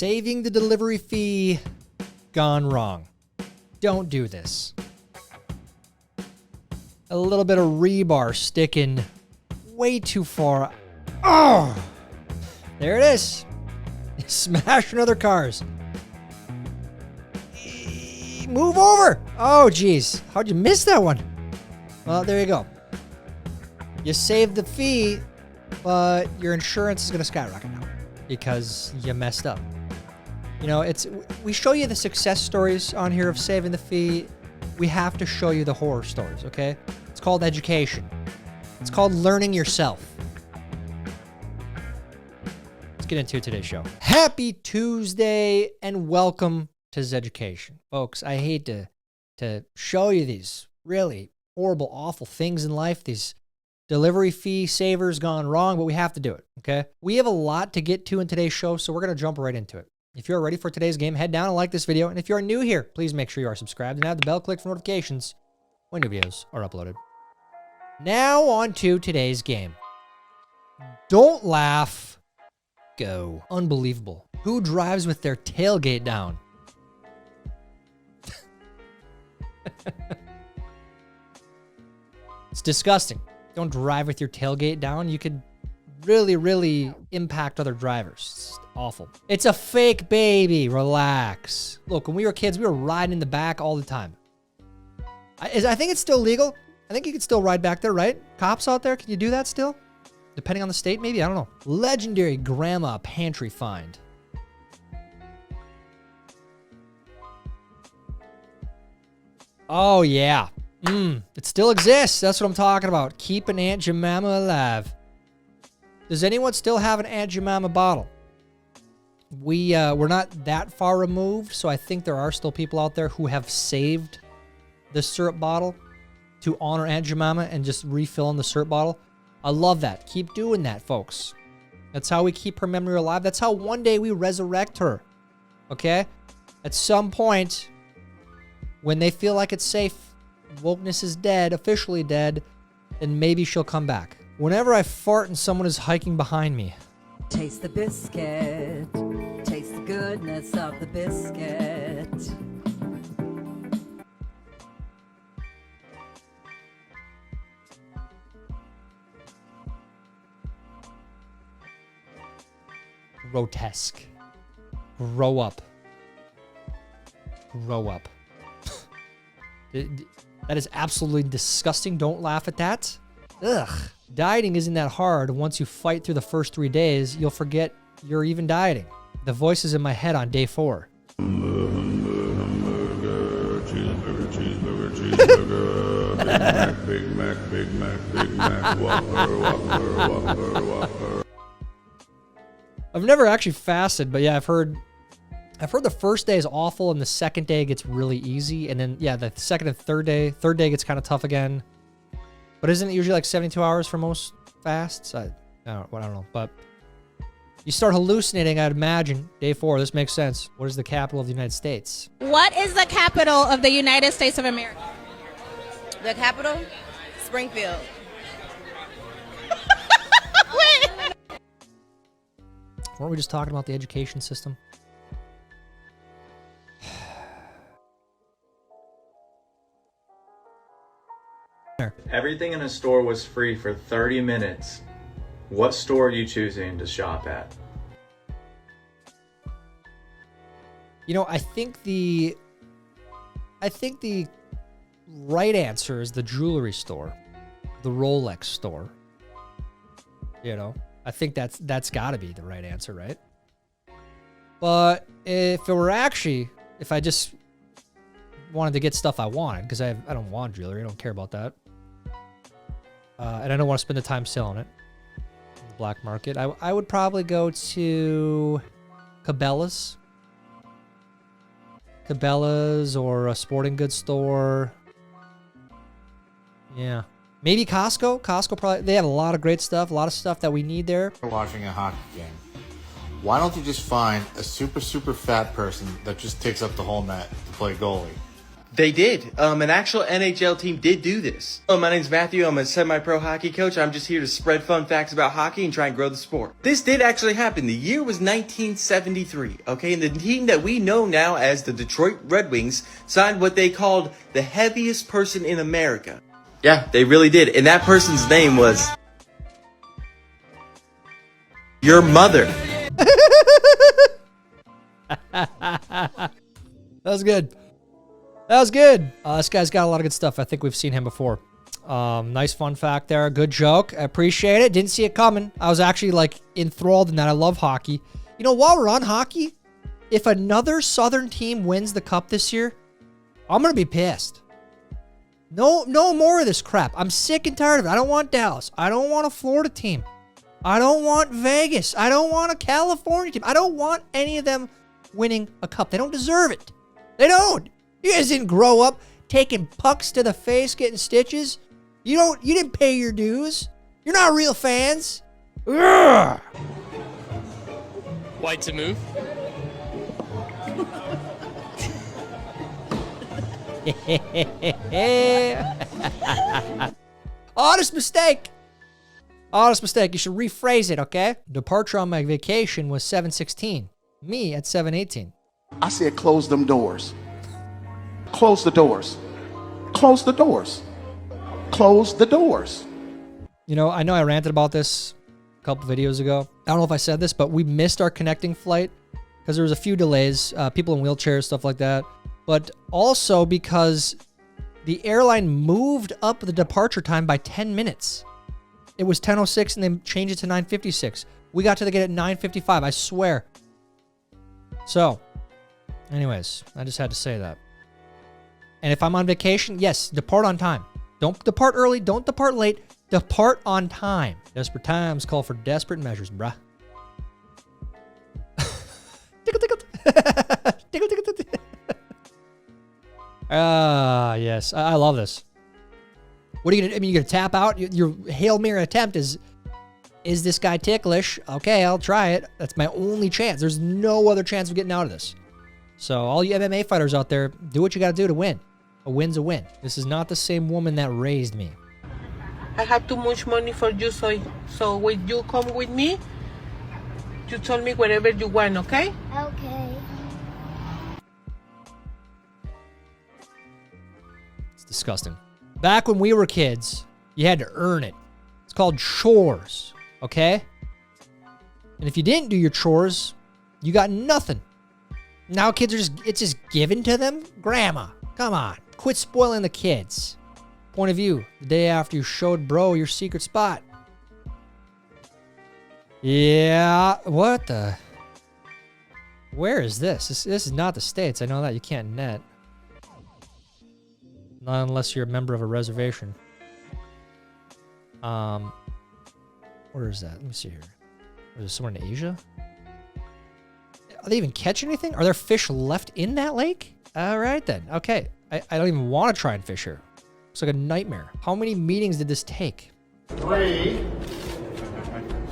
Saving the delivery fee gone wrong. Don't do this. A little bit of rebar sticking way too far. Oh! There it is. Smashing other cars. Move over. Oh, geez. How'd you miss that one? Well, there you go. You saved the fee, but your insurance is going to skyrocket now because you messed up. You know, we show you the success stories on here of saving the fee. We have to show you the horror stories, okay? It's called education. It's called learning yourself. Let's get into today's show. Happy Tuesday and welcome to Zeducation. Folks, I hate to show you these really horrible, awful things in life, these delivery fee savers gone wrong, but we have to do it, okay? We have a lot to get to in today's show, so we're going to jump right into it. If you're ready for today's game, head down and like this video. And if you're new here, please make sure you are subscribed and have the bell clicked for notifications when new videos are uploaded. Now on to today's game. Don't laugh. Go. Unbelievable. Who drives with their tailgate down? It's disgusting. Don't drive with your tailgate down. You could really impact other drivers. It's awful. It's a fake baby. Relax. Look, when we were kids, we were riding in the back all the time. I think it's still legal. I think you can still ride back there, right? Cops out there, can you do that still? Depending on the state, maybe? I don't know. Legendary grandma pantry find. Oh, yeah. It still exists. That's what I'm talking about. Keeping Aunt Jemima alive. Does anyone still have an Aunt Jemima bottle? We're not that far removed, so I think there are still people out there who have saved the syrup bottle to honor Aunt Jemima and just refilling the syrup bottle. I love that. Keep doing that, folks. That's how we keep her memory alive. That's how one day we resurrect her. Okay? At some point, when they feel like it's safe, wokeness is dead, officially dead, then maybe she'll come back. Whenever I fart and someone is hiking behind me. Taste the biscuit. Taste the goodness of the biscuit. Grotesque. Grow up. Grow up. That is absolutely disgusting. Don't laugh at that. Ugh. Dieting isn't that hard. Once you fight through the first 3 days, you'll forget you're even dieting. The voices in my head on day 4. Big Mac, Whopper. I've never actually fasted, but yeah, I've heard the first day is awful and the second day gets really easy. And then, yeah, the second and third day gets kind of tough again. But isn't it usually like 72 hours for most fasts? I don't know. But you start hallucinating, I'd imagine. Day 4, this makes sense. What is the capital of the United States? What is the capital of the United States of America? The capital? Springfield. Wait. Weren't we just talking about the education system? Everything in a store was free for 30 minutes. What store are you choosing to shop at? You know, I think the right answer is the jewelry store, the Rolex store. You know, I think that's got to be the right answer, right? But if I just wanted to get stuff I wanted, because I don't want jewelry, I don't care about that. And I don't want to spend the time selling it in the black market. I would probably go to Cabela's or a sporting goods store. Yeah. Maybe Costco. Costco probably, they have a lot of great stuff, a lot of stuff that we need there. Watching a hockey game. Why don't you just find a super fat person that just takes up the whole net to play goalie? They did. An actual NHL team did do this. Hello, my name's Matthew. I'm a semi-pro hockey coach. I'm just here to spread fun facts about hockey and try and grow the sport. This did actually happen. The year was 1973, okay? And the team that we know now as the Detroit Red Wings signed what they called the heaviest person in America. Yeah, they really did. And that person's name was your mother. That was good. That was good. This guy's got a lot of good stuff. I think we've seen him before. Nice fun fact there. Good joke. I appreciate it. Didn't see it coming. I was actually like enthralled in that. I love hockey. You know, while we're on hockey, if another Southern team wins the cup this year, I'm going to be pissed. No more of this crap. I'm sick and tired of it. I don't want Dallas. I don't want a Florida team. I don't want Vegas. I don't want a California team. I don't want any of them winning a cup. They don't deserve it. They don't. You guys didn't grow up taking pucks to the face, getting stitches. You didn't pay your dues. You're not real fans. Ugh. White to move. Honest mistake. Honest mistake. You should rephrase it, okay? Departure on my vacation was 7:16. Me at 7:18. I said close them doors. Close the doors. Close the doors. Close the doors. You know I ranted about this a couple videos ago. I don't know if I said this, but we missed our connecting flight because there was a few delays, people in wheelchairs, stuff like that. But also because the airline moved up the departure time by 10 minutes. It was 10:06 and they changed it to 9:56. We got to the gate at 9:55, I swear. So, anyways, I just had to say that. And if I'm on vacation, yes, depart on time. Don't depart early. Don't depart late. Depart on time. Desperate times call for desperate measures, bruh. Tickle, tickle. Tickle, tickle, tickle. Yes. I love this. What are you going to, I mean, you're going to tap out? Your Hail Mary attempt is this guy ticklish? Okay, I'll try it. That's my only chance. There's no other chance of getting out of this. So all you MMA fighters out there, do what you got to do to win. A win's a win. This is not the same woman that raised me. I have too much money for you, so when you come with me, you tell me wherever you want, okay? Okay. It's disgusting. Back when we were kids, you had to earn it. It's called chores, okay? And if you didn't do your chores, you got nothing. Now kids are it's just given to them? Grandma, come on. Quit spoiling the kids. Point of view, the day after you showed bro your secret spot. Yeah, what the? Where is this? This is not the States. I know that. You can't net. Not unless you're a member of a reservation. Where is that? Let me see here. Is it somewhere in Asia? Are they even catching anything? Are there fish left in that lake? All right, then. Okay. I don't even want to try and fish here. It's like a nightmare. How many meetings did this take? 3,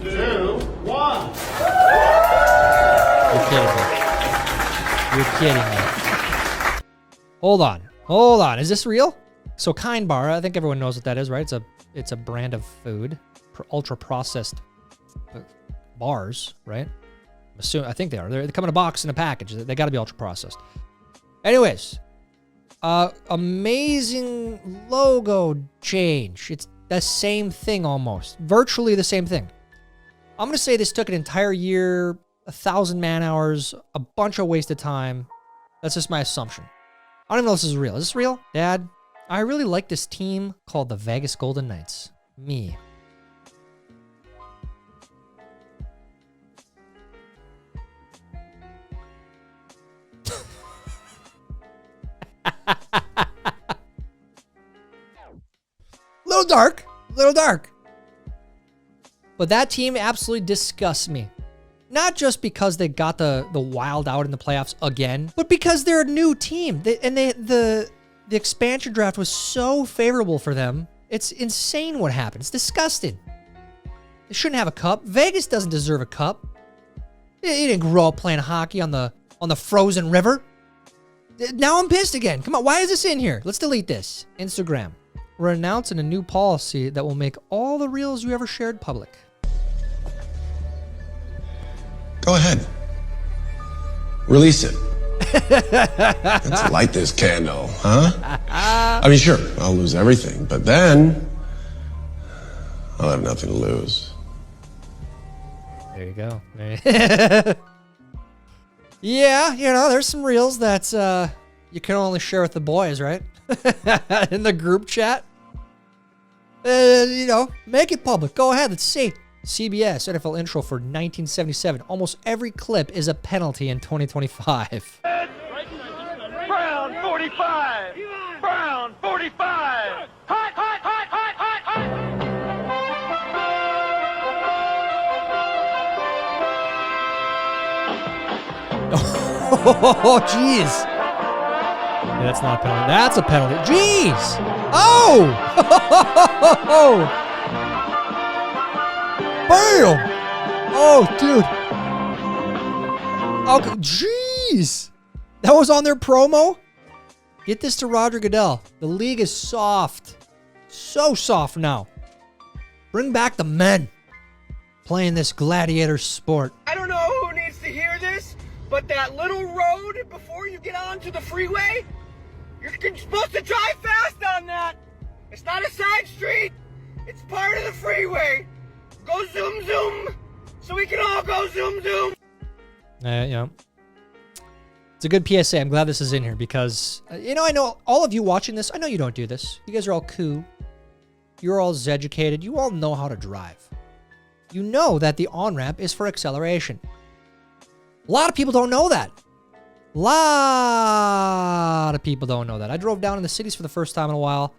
2, 1. You're kidding me. You're kidding me. Hold on. Hold on. Is this real? So Kind Bar, I think everyone knows what that is, right? It's a brand of food. Ultra processed bars, right? I think they are. They come in a box in a package. They got to be ultra processed. Anyways, amazing logo change. It's the same thing almost. Virtually the same thing. I'm going to say this took an entire year, 1,000 man hours, a bunch of wasted time. That's just my assumption. I don't even know if this is real. Is this real? Dad, I really like this team called the Vegas Golden Knights. Me. Little dark. Little dark. But that team absolutely disgusts me. Not just because they got the Wild out in the playoffs again, but because they're a new team. The expansion draft was so favorable for them. It's insane what happened. It's disgusting. They shouldn't have a cup. Vegas doesn't deserve a cup. He didn't grow up playing hockey on the frozen river. Now I'm pissed again. Come on, why is this in here? Let's delete this. Instagram. We're announcing a new policy that will make all the reels you ever shared public. Go ahead. Release it. Let's light this candle, huh? I mean, sure, I'll lose everything, but then I'll have nothing to lose. There you go. Yeah, you know, there's some reels that you can only share with the boys, right? In the group chat. You know, make it public. Go ahead, let's see. CBS NFL intro for 1977. Almost every clip is a penalty in 2025. Brown 45! Brown 45! Hot, hot, hot, hot, hot, hot! Oh, jeez. Yeah, that's not a penalty. That's a penalty. Jeez! Oh! Bam! Oh, dude. Okay, jeez. That was on their promo? Get this to Roger Goodell. The league is soft. So soft now. Bring back the men playing this gladiator sport. I don't know who needs to hear this, but that little road before you get onto the freeway, you're supposed to drive fast on that. It's not a side street. It's part of the freeway. Go zoom zoom, so we can all go zoom zoom. Yeah. It's a good PSA. I'm glad this is in here because, you know, I know all of you watching this, I know you don't do this. You guys are all cool. You're all Zeducated. You all know how to drive. You know that the on-ramp is for acceleration. A lot of people don't know that. A lot of people don't know that. I drove down in the cities for the first time in a while.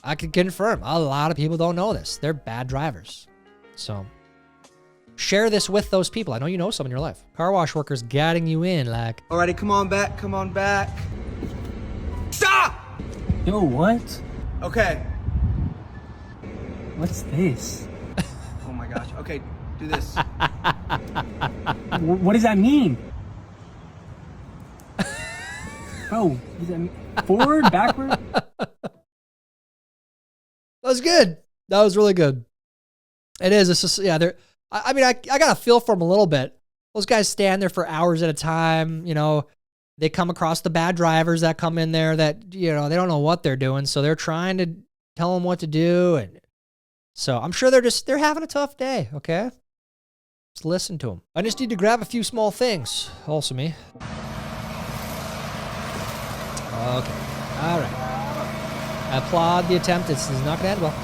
I can confirm, a lot of people don't know this. They're bad drivers. So, share this with those people. I know you know some in your life. Car wash workers guiding you in like... Alrighty, come on back, come on back. Stop! Yo, what? Okay. What's this? Oh my gosh, okay, do this. What does that mean? Bro, what does that mean? Forward, backward? That was good. That was really good. It is. It's just, yeah, I mean, I got a feel for them a little bit. Those guys stand there for hours at a time. You know, they come across the bad drivers that come in there that, you know, they don't know what they're doing. So they're trying to tell them what to do. And so I'm sure they're having a tough day. Okay. Just listen to them. I just need to grab a few small things. Also me. Okay. All right. I applaud the attempt. This is not going to end well.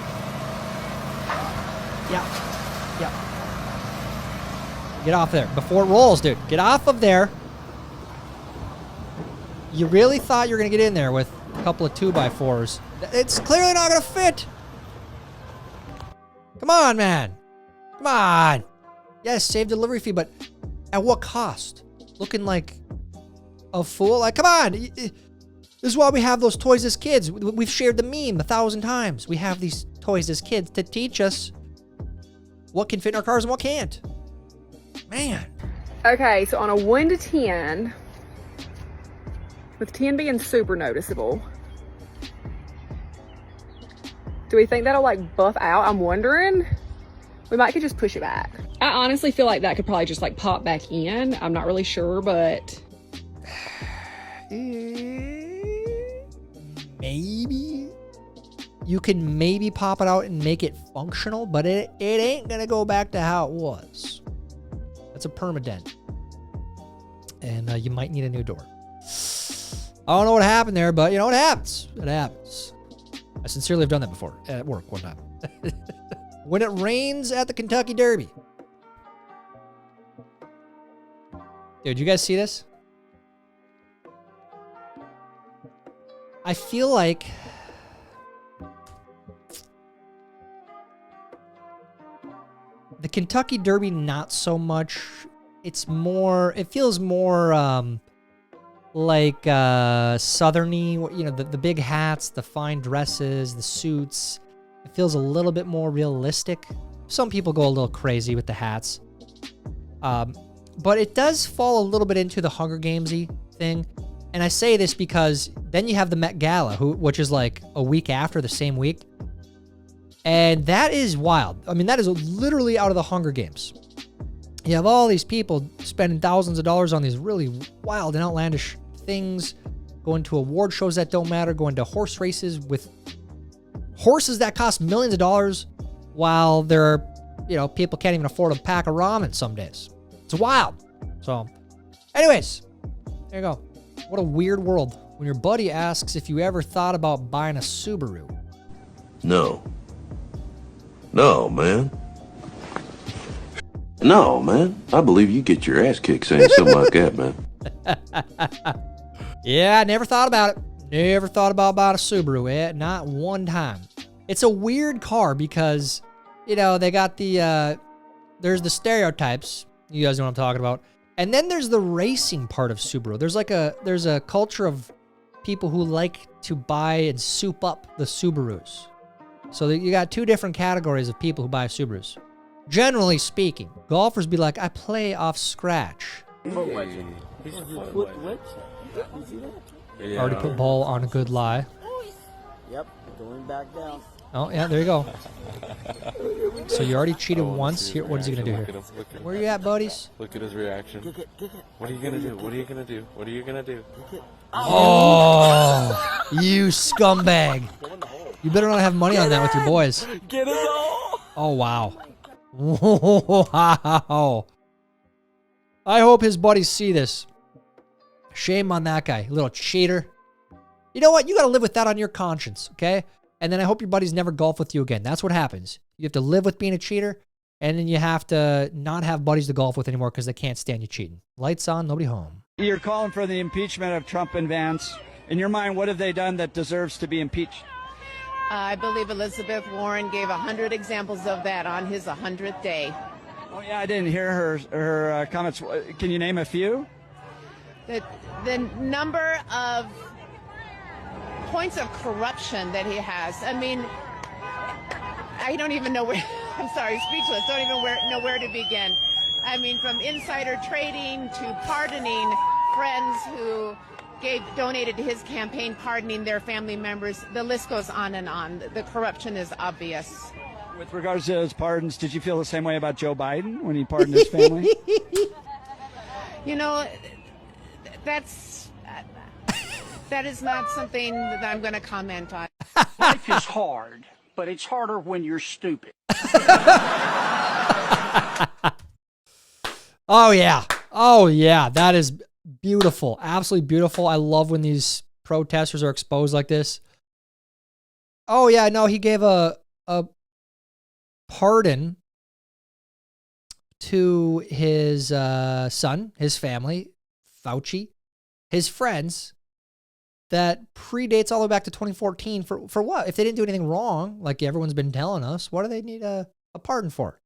Yeah. Get off there. Before it rolls, dude. Get off of there. You really thought you were going to get in there with a couple of 2x4s. It's clearly not going to fit. Come on, man. Come on. Yes, save delivery fee, but at what cost? Looking like a fool? Like, come on. This is why we have those toys as kids. We've shared the meme 1,000 times. We have these toys as kids to teach us what can fit in our cars and what can't. Man. Okay, so on a 1 to 10, with 10 being super noticeable, do we think that'll like buff out? I'm wondering. We might could just push it back. I honestly feel like that could probably just like pop back in. I'm not really sure, but maybe you can maybe pop it out and make it functional, but it ain't gonna go back to how it was. That's a Perma Dent, and you might need a new door. I don't know what happened there, but you know what happens. It happens. I sincerely have done that before at work one time. When it rains at the Kentucky Derby. Dude, you guys see this? I feel like the Kentucky Derby, not so much. It's more, it feels more like southerny, you know, the big hats, the fine dresses, the suits. It feels a little bit more realistic. Some people go a little crazy with the hats. But it does fall a little bit into the Hunger Games-y thing. And I say this because then you have the Met Gala, which is like a week after, the same week. And that is wild. I mean, that is literally out of the Hunger Games. You have all these people spending thousands of dollars on these really wild and outlandish things, going to award shows that don't matter, going to horse races with horses that cost millions of dollars, while there are, people can't even afford a pack of ramen some days. It's wild. So, anyways, there you go. What a weird world. When your buddy asks if you ever thought about buying a Subaru. No. No, man. No, man. I believe you get your ass kicked saying something like that, man. Yeah, I never thought about it. Never thought about buying a Subaru. Not one time. It's a weird car because, they got the, there's the stereotypes. You guys know what I'm talking about. And then there's the racing part of Subaru. There's a culture of people who like to buy and soup up the Subarus. So you got two different categories of people who buy Subarus. Generally speaking, golfers be like, I play off scratch. Already put ball on a good lie. Yep, going back down. Oh, yeah, there you go. So you already cheated once. Here, what is he going to do here? Where are you at, buddies? Look at his reaction. What are you going to do? What are you going to do? What are you going to do? Oh, you scumbag. You better not have money on that with your boys. Get it all. Oh, wow. Wow. I hope his buddies see this. Shame on that guy, little cheater. You know what? You got to live with that on your conscience, okay? And then I hope your buddies never golf with you again. That's what happens. You have to live with being a cheater, and then you have to not have buddies to golf with anymore because they can't stand you cheating. Lights on, nobody home. You're calling for the impeachment of Trump and Vance. In your mind, what have they done that deserves to be impeached? I believe Elizabeth Warren gave 100 examples of that on his 100th day. Oh, yeah, I didn't hear her comments. Can you name a few? The number of points of corruption that he has. I mean, I don't even know where, I'm sorry, speechless, don't even know where to begin. I mean, from insider trading to pardoning friends who donated to his campaign, pardoning their family members. The list goes on and on. The corruption is obvious. With regards to those pardons, did you feel the same way about Joe Biden when he pardoned his family? That is not something that I'm going to comment on. Life is hard, but it's harder when you're stupid. Oh, yeah. Oh, yeah. That is beautiful. Absolutely beautiful. I love when these protesters are exposed like this. Oh, yeah. No, he gave a pardon to his son, his family, Fauci, his friends, that predates all the way back to 2014 for what? If they didn't do anything wrong, like everyone's been telling us, what do they need a pardon for?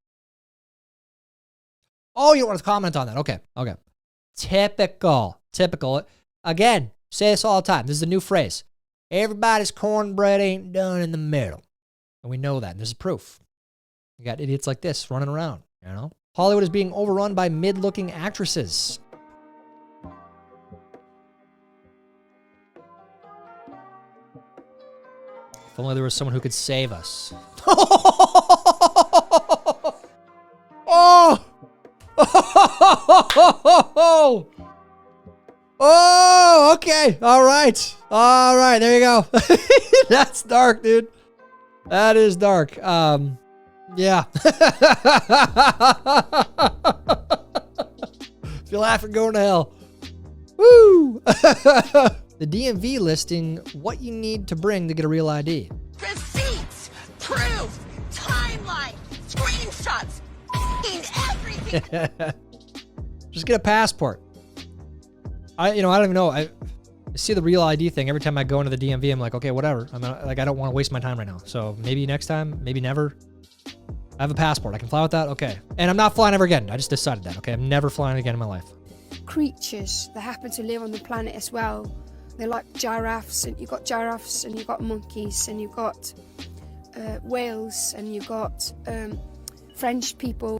Oh, you don't want to comment on that. Okay. Typical. Again, say this all the time. This is a new phrase. Everybody's cornbread ain't done in the middle. And we know that. And there's proof. You got idiots like this running around, Hollywood is being overrun by mid-looking actresses. If only there was someone who could save us. Oh! Oh, okay. All right. There you go. That's dark, dude. That is dark. Yeah. If you laugh, you're going to hell. Woo! The DMV listing what you need to bring to get a real ID. Receipts, proof, timeline, screenshots, everything. Just get a passport. I don't even know. I see the real ID thing every time I go into the DMV. I'm like, okay, whatever. I don't want to waste my time right now. So maybe next time, maybe never. I have a passport. I can fly with that. Okay. And I'm not flying ever again. I just decided that. Okay. I'm never flying again in my life. Creatures that happen to live on the planet as well. They're like giraffes, and you've got giraffes, and you've got monkeys, and you've got whales, and you've got French people.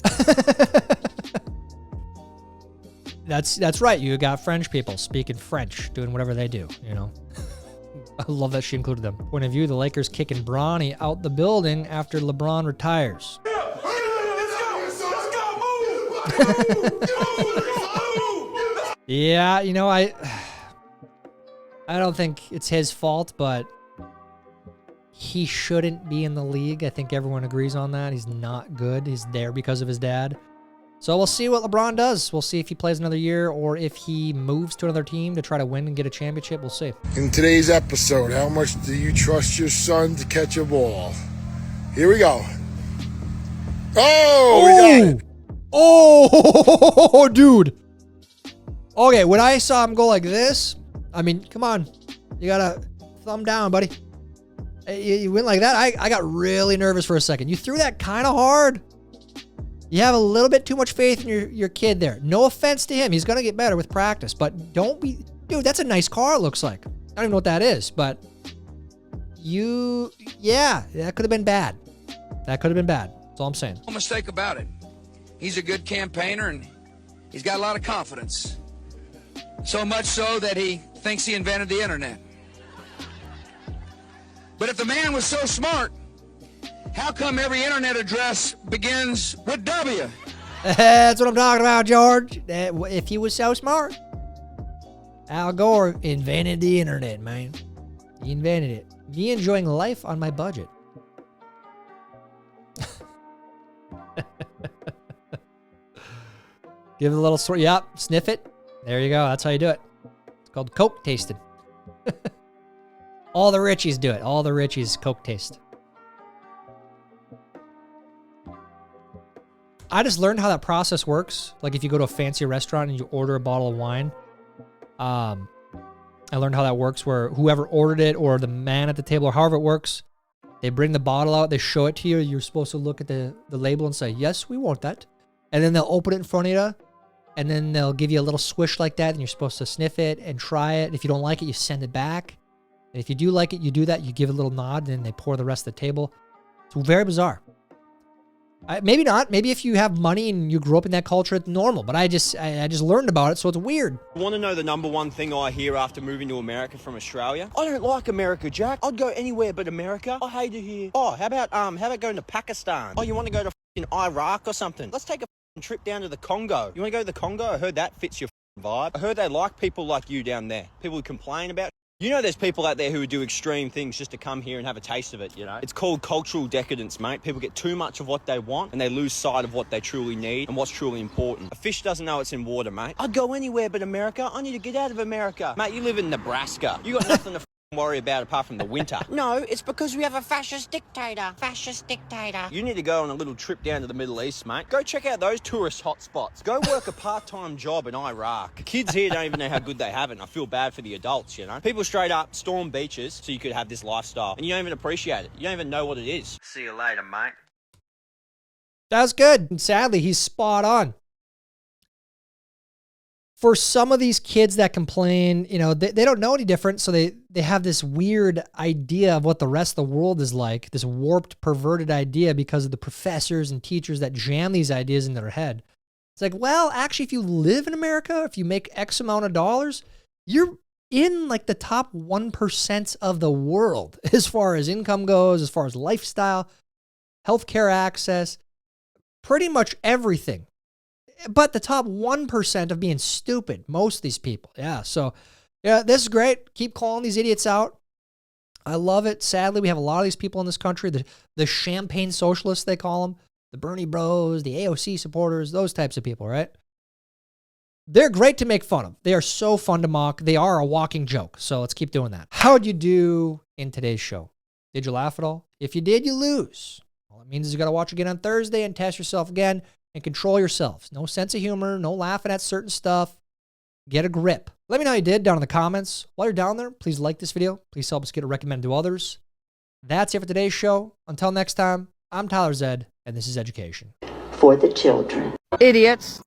That's right. You got French people speaking French, doing whatever they do, you know. I love that she included them. Point of view, the Lakers kicking Bronny out the building after LeBron retires. Yeah, you know, I don't think it's his fault, but he shouldn't be in the league. I think everyone agrees on that. He's not good. He's there because of his dad. So we'll see what LeBron does. We'll see if he plays another year or if he moves to another team to try to win and get a championship. We'll see. In today's episode, how much do you trust your son to catch a ball? Here we go. Oh, we got it. Oh, dude. Okay, when I saw him go like this, I mean, come on. You got to thumb down, buddy. You went like that. I got really nervous for a second. You threw that kind of hard. You have a little bit too much faith in your kid there. No offense to him. He's going to get better with practice. But don't be... Dude, that's a nice car, it looks like. I don't even know what that is. But yeah, that could have been bad. That could have been bad. That's all I'm saying. No mistake about it. He's a good campaigner, and he's got a lot of confidence. So much so that he thinks he invented the internet. But if the man was so smart, how come every internet address begins with W? That's what I'm talking about, George. If he was so smart. Al Gore invented the internet, man. He invented it. Me enjoying life on my budget. Give it a little sort. Yep, sniff it. There you go. That's how you do it. It's called Coke tasting. All the Richies do it. All the Richies Coke taste. I just learned how that process works. Like if you go to a fancy restaurant and you order a bottle of wine, I learned how that works where whoever ordered it or the man at the table or however it works, they bring the bottle out, they show it to you. You're supposed to look at the label and say, yes, we want that. And then they'll open it in front of you and then they'll give you a little swish like that and you're supposed to sniff it and try it. If you don't like it, you send it back. And if you do like it, you do that. You give it a little nod and then they pour the rest of the table. It's very bizarre. Maybe not. Maybe if you have money and you grew up in that culture, it's normal. But I just learned about it, so it's weird. Want to know the number one thing I hear after moving to America from Australia? I don't like America, Jack. I'd go anywhere but America. I hate it here. Oh, how about going to Pakistan? Oh, you want to go to Iraq or something? Let's take a trip down to the Congo. You want to go to the Congo? I heard that fits your vibe. I heard they like people like you down there. People who complain about. You know there's people out there who do extreme things just to come here and have a taste of it, you know? It's called cultural decadence, mate. People get too much of what they want and they lose sight of what they truly need and what's truly important. A fish doesn't know it's in water, mate. I'd go anywhere but America. I need to get out of America. Mate, you live in Nebraska. You got nothing to worry about apart from the winter. No, it's because we have a fascist dictator. Fascist dictator. You need to go on a little trip down to the Middle East, mate. Go check out those tourist hotspots. Go work a part-time job in Iraq. Kids here don't even know how good they have it, and I feel bad for the adults, you know? People straight up storm beaches so you could have this lifestyle, and you don't even appreciate it. You don't even know what it is. See you later, mate. That's good. And sadly, he's spot on. For some of these kids that complain, you know, they don't know any different, so they have this weird idea of what the rest of the world is like, this warped, perverted idea because of the professors and teachers that jam these ideas in their head. It's like, well, actually, if you live in America, if you make X amount of dollars, you're in like the top 1% of the world as far as income goes, as far as lifestyle, healthcare access, pretty much everything. But the top 1% of being stupid, most of these people. Yeah, so yeah, this is great. Keep calling these idiots out. I love it. Sadly, we have a lot of these people in this country, the champagne socialists, they call them, the Bernie bros, the AOC supporters, those types of people, right? They're great to make fun of. They are so fun to mock. They are a walking joke, so let's keep doing that. How'd you do in today's show? Did you laugh at all? If you did, you lose. All it means is you got to watch again on Thursday and test yourself again. And control yourselves. No sense of humor, no laughing at certain stuff. Get a grip. Let me know how you did down in the comments. While you're down there, please like this video. Please help us get it recommended to others. That's it for today's show. Until next time, I'm Tyler Zed, and this is Zeducation. For the children. Idiots.